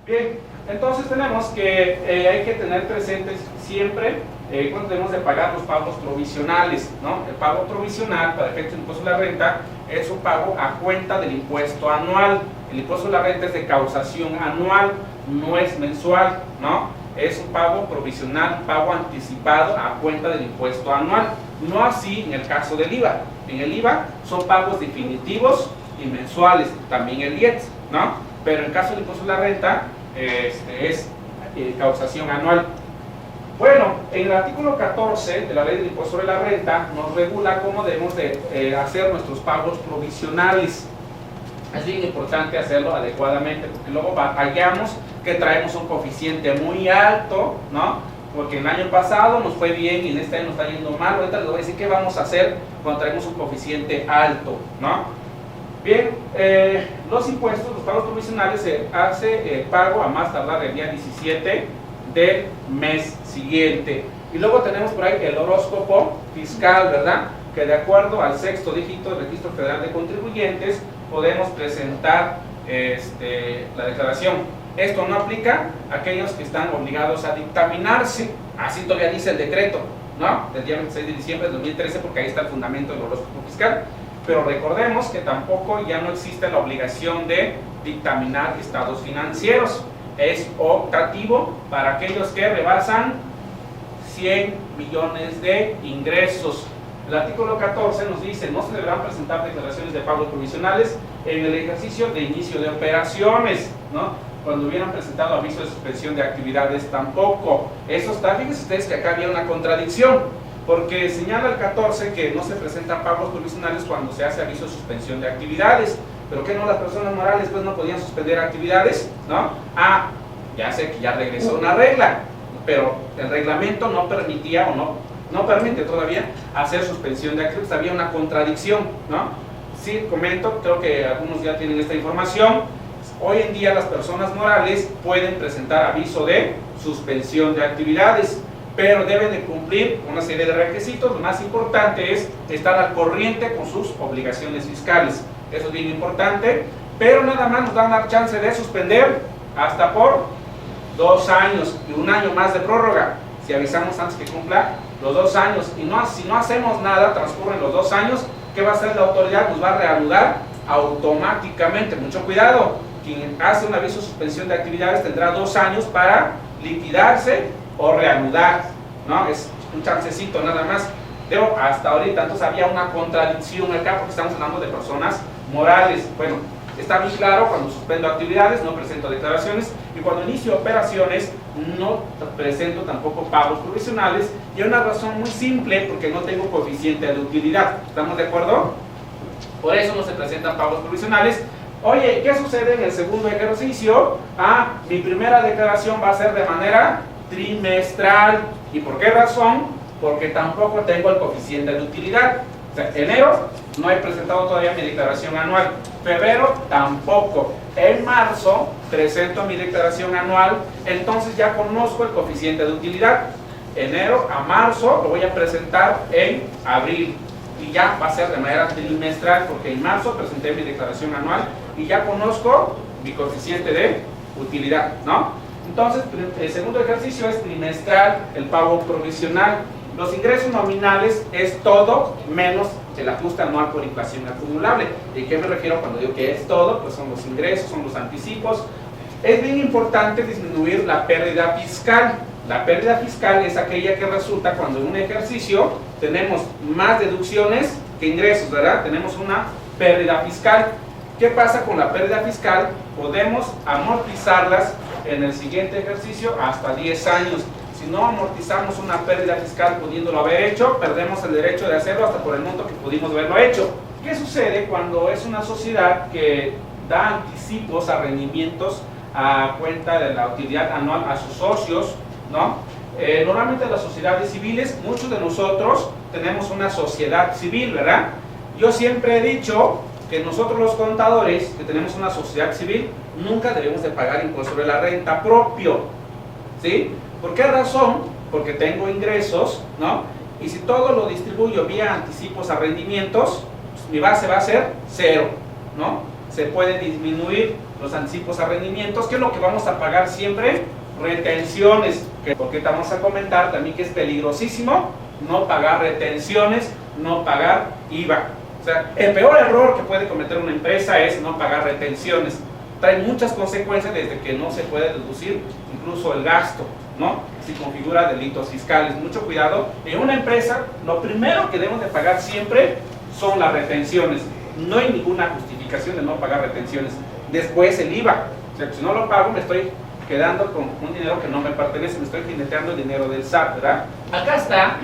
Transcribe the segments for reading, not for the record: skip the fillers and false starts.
Bien, entonces tenemos que hay que tener presentes siempre cuando debemos de pagar los pagos provisionales, ¿no? El pago provisional para efectos del impuesto de la renta es un pago a cuenta del impuesto anual. El impuesto de la renta es de causación anual, no es mensual, ¿no? Es un pago provisional, pago anticipado a cuenta del impuesto anual. No así en el caso del IVA. En el IVA son pagos definitivos y mensuales, también el IEPS, ¿no? Pero en caso del impuesto de la renta es causación anual. Bueno, en el artículo 14 de la ley del impuesto sobre la renta nos regula cómo debemos de hacer nuestros pagos provisionales. Es bien importante hacerlo adecuadamente porque luego batallamos que traemos un coeficiente muy alto, ¿no? Porque el año pasado nos fue bien y en este año nos está yendo mal. Ahorita les voy a decir qué vamos a hacer cuando traemos un coeficiente alto, ¿no? Bien, los impuestos, los pagos provisionales se hace pago a más tardar el día 17 del mes siguiente. Y luego tenemos por ahí el horóscopo fiscal, ¿verdad? Que de acuerdo al sexto dígito del Registro Federal de Contribuyentes podemos presentar la declaración. Esto no aplica a aquellos que están obligados a dictaminarse, así todavía dice el decreto, ¿no? Del día 26 de diciembre de 2013, porque ahí está el fundamento del horóscopo fiscal. Pero recordemos que tampoco ya no existe la obligación de dictaminar estados financieros. Es optativo para aquellos que rebasan 100 millones de ingresos. El artículo 14 nos dice: no se deberán presentar declaraciones de pagos provisionales en el ejercicio de inicio de operaciones, ¿no? Cuando hubieran presentado aviso de suspensión de actividades tampoco. Eso está, fíjense ustedes que acá había una contradicción, porque señala el 14 que no se presentan pagos provisionales cuando se hace aviso de suspensión de actividades. ¿Pero qué no? Las personas morales pues no podían suspender actividades, ¿no? Ah, ya sé que ya regresó una regla, pero el reglamento no permitía o no permite todavía hacer suspensión de actividades. Había una contradicción, ¿no? Sí, comento, creo que algunos ya tienen esta información. Hoy en día las personas morales pueden presentar aviso de suspensión de actividades, pero deben de cumplir una serie de requisitos. Lo más importante es estar al corriente con sus obligaciones fiscales. Eso es bien importante, pero nada más nos dan la chance de suspender hasta por 2 años y 1 año más de prórroga, si avisamos antes que cumpla los 2 años. Y si no hacemos nada, transcurren los 2 años, ¿qué va a hacer la autoridad? Nos va a reanudar automáticamente. Mucho cuidado, quien hace un aviso de suspensión de actividades tendrá 2 años para liquidarse o reanudar, ¿no? Es un chancecito nada más. Pero hasta ahorita, entonces había una contradicción acá porque estamos hablando de personas morales. Bueno, está muy claro: cuando suspendo actividades no presento declaraciones, y cuando inicio operaciones no presento tampoco pagos provisionales, y hay una razón muy simple: porque no tengo coeficiente de utilidad. ¿Estamos de acuerdo? Por eso no se presentan pagos provisionales. Oye, ¿qué sucede en el segundo ejercicio? Ah, mi primera declaración va a ser de manera trimestral. ¿Y por qué razón? Porque tampoco tengo el coeficiente de utilidad. O sea, enero no he presentado todavía mi declaración anual, febrero tampoco, en marzo presento mi declaración anual, entonces ya conozco el coeficiente de utilidad. Enero a marzo lo voy a presentar en abril y ya va a ser de manera trimestral, porque en marzo presenté mi declaración anual y ya conozco mi coeficiente de utilidad, ¿no? Entonces el segundo ejercicio es trimestral, el pago provisional. Los ingresos nominales es todo menos el ajuste anual por inflación acumulable. ¿Y a qué me refiero cuando digo que es todo? Pues son los ingresos, son los anticipos. Es bien importante disminuir la pérdida fiscal. La pérdida fiscal es aquella que resulta cuando en un ejercicio tenemos más deducciones que ingresos, ¿verdad? Tenemos una pérdida fiscal. ¿Qué pasa con la pérdida fiscal? Podemos amortizarlas en el siguiente ejercicio hasta 10 años. Si no amortizamos una pérdida fiscal pudiéndolo haber hecho, perdemos el derecho de hacerlo hasta por el monto que pudimos haberlo hecho. ¿Qué sucede cuando es una sociedad que da anticipos a rendimientos a cuenta de la utilidad anual a sus socios, ¿no? Normalmente las sociedades civiles, muchos de nosotros tenemos una sociedad civil, ¿verdad? Yo siempre he dicho que nosotros los contadores, que tenemos una sociedad civil, nunca debemos de pagar impuesto sobre la renta propio, ¿sí? ¿Por qué razón? Porque tengo ingresos, ¿no? Y si todo lo distribuyo vía anticipos a rendimientos, pues mi base va a ser 0, ¿no? se puede disminuir los anticipos a rendimientos. ¿Qué es lo que vamos a pagar siempre? Retenciones, porque vamos a comentar también que es peligrosísimo no pagar retenciones, no pagar IVA. O sea, el peor error que puede cometer una empresa es no pagar retenciones. Trae muchas consecuencias, desde que no se puede deducir incluso el gasto, ¿no? Si configura delitos fiscales. Mucho cuidado. En una empresa, lo primero que debemos de pagar siempre son las retenciones. No hay ninguna justificación de no pagar retenciones. Después el IVA. O sea, si no lo pago, me estoy quedando con un dinero que no me pertenece, me estoy jineteando el dinero del SAT, ¿verdad? Acá está,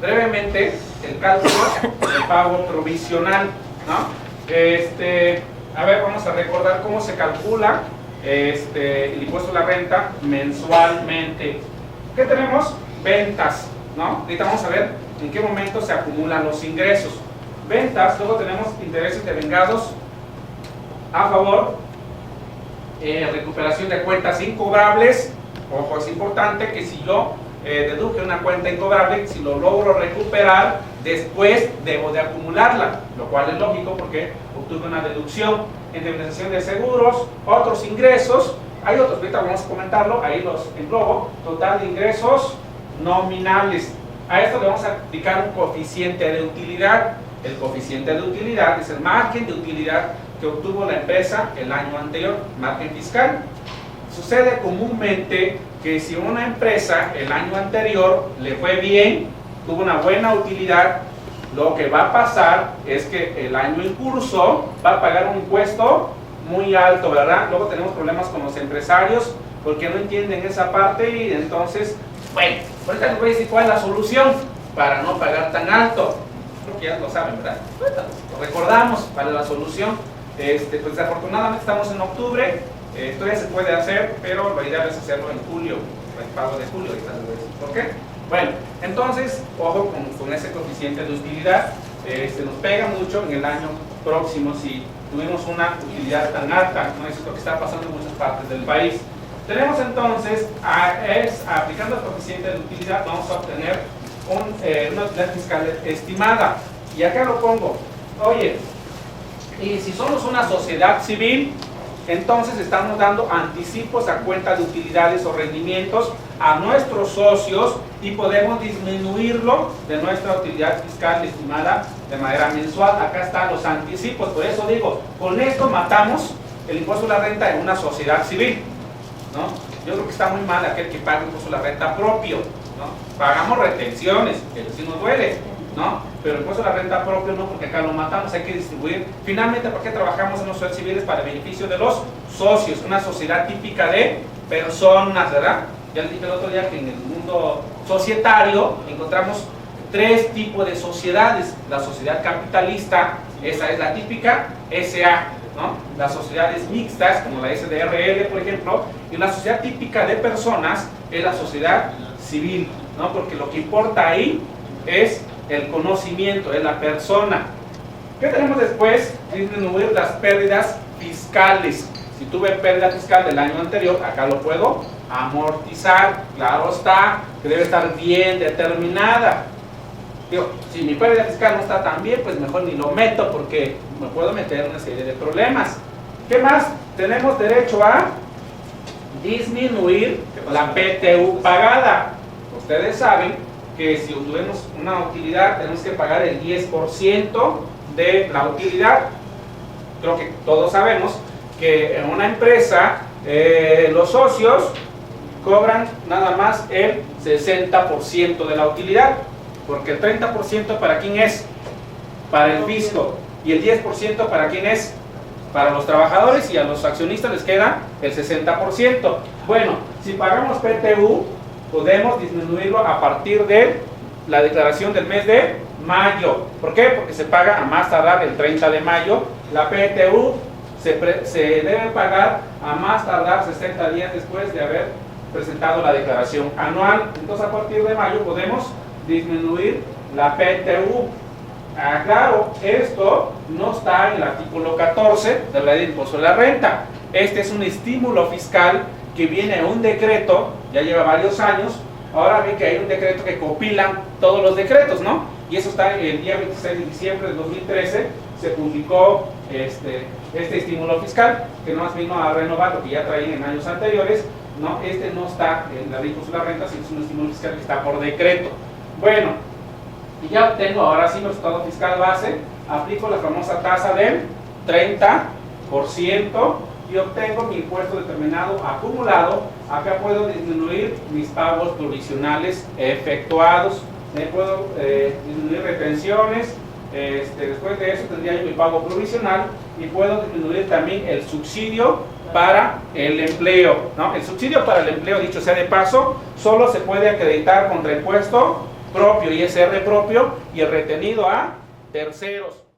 brevemente, el cálculo del pago provisional, ¿no? A ver, vamos a recordar cómo se calcula el impuesto a la renta mensualmente. ¿Qué tenemos? Ventas, ¿no? Ahorita vamos a ver en qué momento se acumulan los ingresos. Ventas, luego tenemos intereses devengados a favor, recuperación de cuentas incobrables. Ojo, es importante que si yo deduje una cuenta incobrable, si lo logro recuperar, después debo de acumularla, lo cual es lógico porque obtuve una deducción. Indemnización de seguros, otros ingresos, hay otros, ahorita vamos a comentarlo, ahí los englobo. Total de ingresos nominales. A esto le vamos a aplicar un coeficiente de utilidad. El coeficiente de utilidad es el margen de utilidad que obtuvo la empresa el año anterior, margen fiscal. Sucede comúnmente que si una empresa el año anterior le fue bien, tuvo una buena utilidad, lo que va a pasar es que el año en curso va a pagar un impuesto muy alto, ¿verdad? Luego tenemos problemas con los empresarios porque no entienden esa parte y entonces, bueno, ahorita les voy a decir cuál es la solución para no pagar tan alto. Creo que ya lo saben, ¿verdad? Lo recordamos para la solución. Pues desafortunadamente estamos en octubre, todavía se puede hacer, pero lo ideal es hacerlo en julio, el pago de julio, ahorita les voy a decir por qué. Bueno, entonces, ojo con ese coeficiente de utilidad, nos pega mucho en el año próximo si tuvimos una utilidad tan alta, ¿no? Eso es lo que está pasando en muchas partes del país. Tenemos entonces, aplicando el coeficiente de utilidad, vamos a obtener una utilidad fiscal estimada. Y acá lo pongo, oye, y si somos una sociedad civil, entonces estamos dando anticipos a cuenta de utilidades o rendimientos a nuestros socios y podemos disminuirlo de nuestra utilidad fiscal estimada de manera mensual. Acá están los anticipos, por eso digo, con esto matamos el impuesto a la renta en una sociedad civil, ¿no? Yo creo que está muy mal aquel que paga el impuesto a la renta propio, ¿no? Pagamos retenciones, que sí nos duele, ¿no? Pero el impuesto a la renta propio no, porque acá lo matamos, hay que distribuir. Finalmente, ¿por qué trabajamos en los sociedades civiles? Para el beneficio de los socios, una sociedad típica de personas, ¿verdad? Ya les dije el otro día que en el mundo societario encontramos tres tipos de sociedades. La sociedad capitalista, esa es la típica SA, ¿no? Las sociedades mixtas, como la SDRL, por ejemplo, y una sociedad típica de personas es la sociedad civil, ¿no? Porque lo que importa ahí es el conocimiento, es la persona. ¿Qué tenemos después? Disminuir las pérdidas fiscales. Si tuve pérdida fiscal del año anterior, acá lo puedo amortizar. Claro está, que debe estar bien determinada. Digo, si mi pérdida fiscal no está tan bien, pues mejor ni lo meto porque me puedo meter en una serie de problemas. ¿Qué más? Tenemos derecho a disminuir la PTU pagada. Ustedes saben que si obtuvimos una utilidad tenemos que pagar el 10% de la utilidad. Creo que todos sabemos que en una empresa los socios cobran nada más el 60% de la utilidad, porque el 30% para quién es, para el fisco, y el 10% para quién es, para los trabajadores, y a los accionistas les queda el 60%. Bueno, si pagamos PTU podemos disminuirlo a partir de la declaración del mes de mayo. ¿Por qué? Porque se paga a más tardar el 30 de mayo. La PTU se debe pagar a más tardar 60 días después de haber presentado la declaración anual. Entonces, a partir de mayo podemos disminuir la PTU. Claro, esto no está en el artículo 14 de la ley de impuesto a la renta. Este es un estímulo fiscal que viene en un decreto, ya lleva varios años. Ahora ven que hay un decreto que compila todos los decretos, ¿no? Y eso está el día 26 de diciembre de 2013, se publicó este estímulo fiscal, que no más vino a renovar lo que ya traía en años anteriores, ¿no? Este no está en la ley de impuesto a la renta, sino es un estímulo fiscal que está por decreto. Bueno, y ya obtengo ahora sí mi resultado fiscal base, aplico la famosa tasa del 30% y obtengo mi impuesto determinado acumulado. Acá puedo disminuir mis pagos provisionales efectuados, puedo disminuir retenciones. Después de eso tendría yo mi pago provisional y puedo disminuir también el subsidio para el empleo, ¿no? El subsidio para el empleo, dicho sea de paso, solo se puede acreditar contra impuesto propio, ISR propio, y el retenido a terceros.